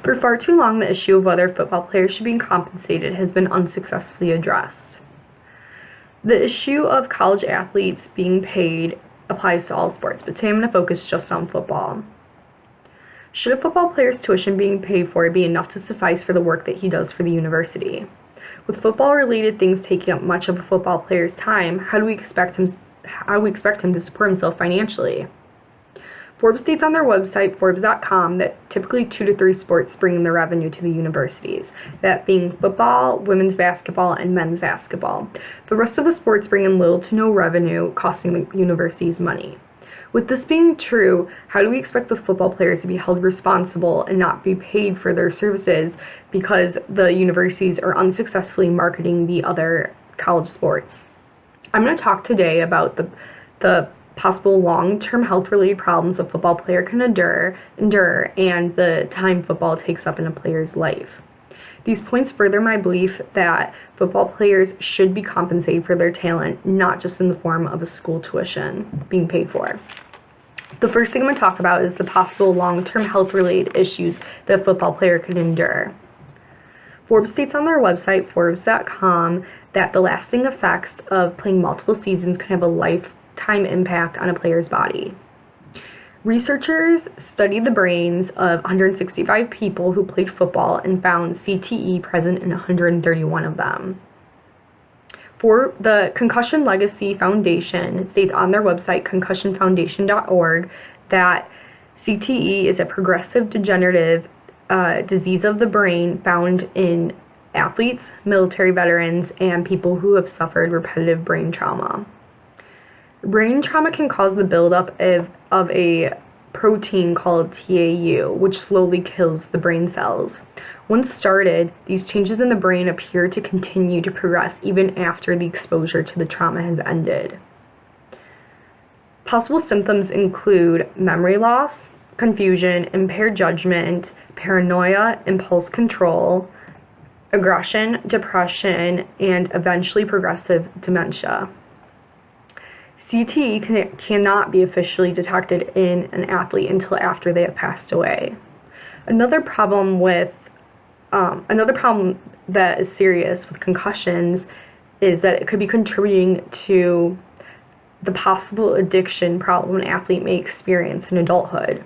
For far too long, the issue of whether football players should be compensated has been unsuccessfully addressed. The issue of college athletes being paid applies to all sports, but today I'm going to focus just on football. Should a football player's tuition being paid for be enough to suffice for the work that he does for the university? With football-related things taking up much of a football player's time, how do we expect him to support himself financially? Forbes states on their website, Forbes.com, that typically 2 to 3 sports bring in the revenue to the universities, that being football, women's basketball, and men's basketball. The rest of the sports bring in little to no revenue, costing the universities money. With this being true, how do we expect the football players to be held responsible and not be paid for their services because the universities are unsuccessfully marketing the other college sports? I'm going to talk today about the possible long-term health-related problems a football player can endure, and the time football takes up in a player's life. These points further my belief that football players should be compensated for their talent, not just in the form of a school tuition being paid for. The first thing I'm going to talk about is the possible long-term health-related issues that a football player could endure. Forbes states on their website, Forbes.com, that the lasting effects of playing multiple seasons can have a lifetime impact on a player's body. Researchers studied the brains of 165 people who played football and found CTE present in 131 of them. For the Concussion Legacy Foundation states on their website, concussionfoundation.org, that CTE is a progressive degenerative disease of the brain found in athletes, military veterans, and people who have suffered repetitive brain trauma. Brain trauma can cause the buildup of a protein called TAU, which slowly kills the brain cells. Once started, these changes in the brain appear to continue to progress even after the exposure to the trauma has ended. Possible symptoms include memory loss, confusion, impaired judgment, paranoia, impulse control, aggression, depression, and eventually progressive dementia. CTE cannot be officially detected in an athlete until after they have passed away. Another problem that is serious with concussions is that it could be contributing to the possible addiction problem an athlete may experience in adulthood.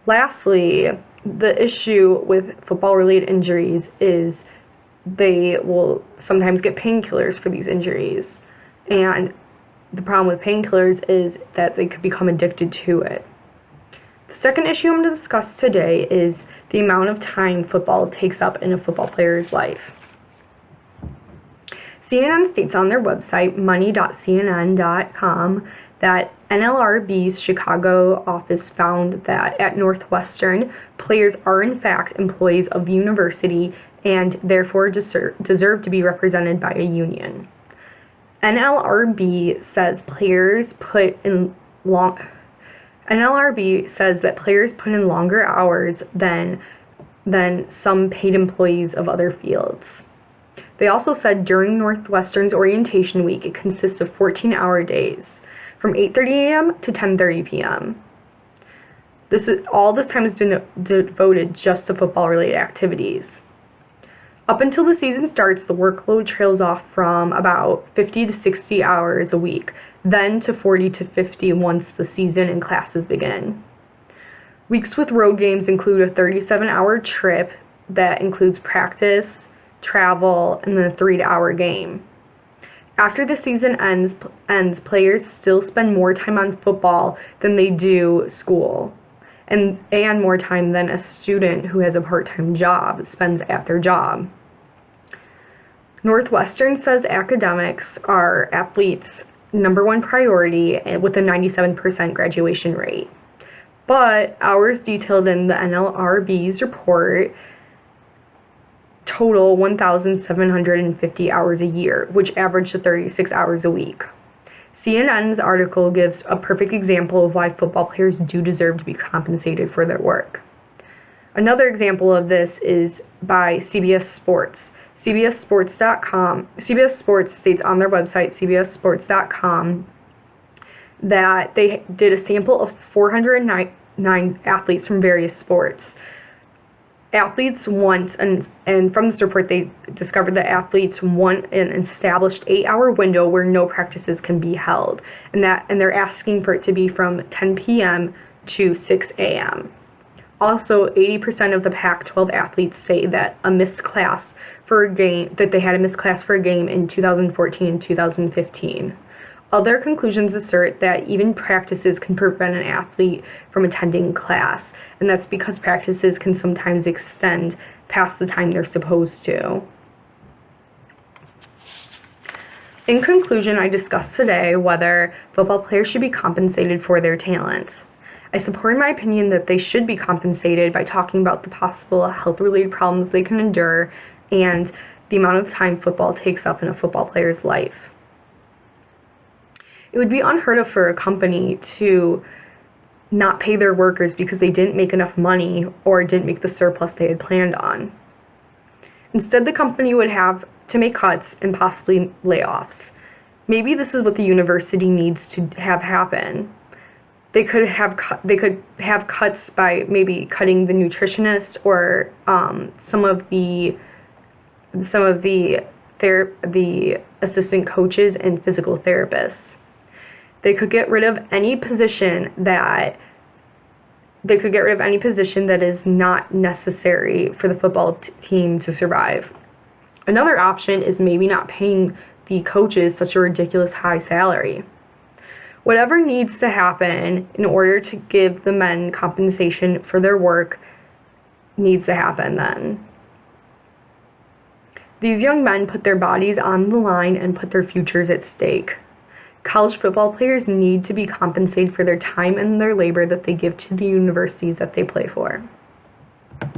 Lastly, the issue with football-related injuries is they will sometimes get painkillers for these injuries, and the problem with painkillers is that they could become addicted to it. The second issue I'm going to discuss today is the amount of time football takes up in a football player's life. CNN states on their website, money.cnn.com, that NLRB's Chicago office found that at Northwestern, players are in fact employees of the university and therefore deserve to be represented by a union. NLRB says that players put in longer hours than some paid employees of other fields. They also said during Northwestern's orientation week, it consists of 14-hour days from 8:30 a.m. to 10:30 p.m. All this time is devoted just to football-related activities. Up until the season starts, the workload trails off from about 50 to 60 hours a week, then to 40 to 50 once the season and classes begin. Weeks with road games include a 37-hour trip that includes practice, travel, and then a 3-hour game. After the season ends, players still spend more time on football than they do school, and more time than a student who has a part-time job spends at their job. Northwestern says academics are athletes' number one priority with a 97% graduation rate. But hours detailed in the NLRB's report total 1,750 hours a year, which average to 36 hours a week. CNN's article gives a perfect example of why football players do deserve to be compensated for their work. Another example of this is by CBS Sports. CBS Sports states on their website, cbssports.com, that they did a sample of 409 athletes from various sports. athletes want, and from this report they discovered that athletes want an established 8-hour window where no practices can be held, and they're asking for it to be from 10 p.m. to 6 a.m. Also, 80% of the Pac-12 athletes say that they had a missed class for a game in 2014 and 2015. Other conclusions assert that even practices can prevent an athlete from attending class, and that's because practices can sometimes extend past the time they're supposed to. In conclusion, I discussed today whether football players should be compensated for their talent. I support my opinion that they should be compensated by talking about the possible health-related problems they can endure and the amount of time football takes up in a football player's life. It would be unheard of for a company to not pay their workers because they didn't make enough money or didn't make the surplus they had planned on. Instead, the company would have to make cuts and possibly layoffs. Maybe this is what the university needs to have happen. They could have cuts by maybe cutting the nutritionist or some of the assistant coaches and physical therapists. They could get rid of any position that is not necessary for the football team to survive. Another option is maybe not paying the coaches such a ridiculous high salary. Whatever needs to happen in order to give the men compensation for their work needs to happen then. These young men put their bodies on the line and put their futures at stake. College football players need to be compensated for their time and their labor that they give to the universities that they play for.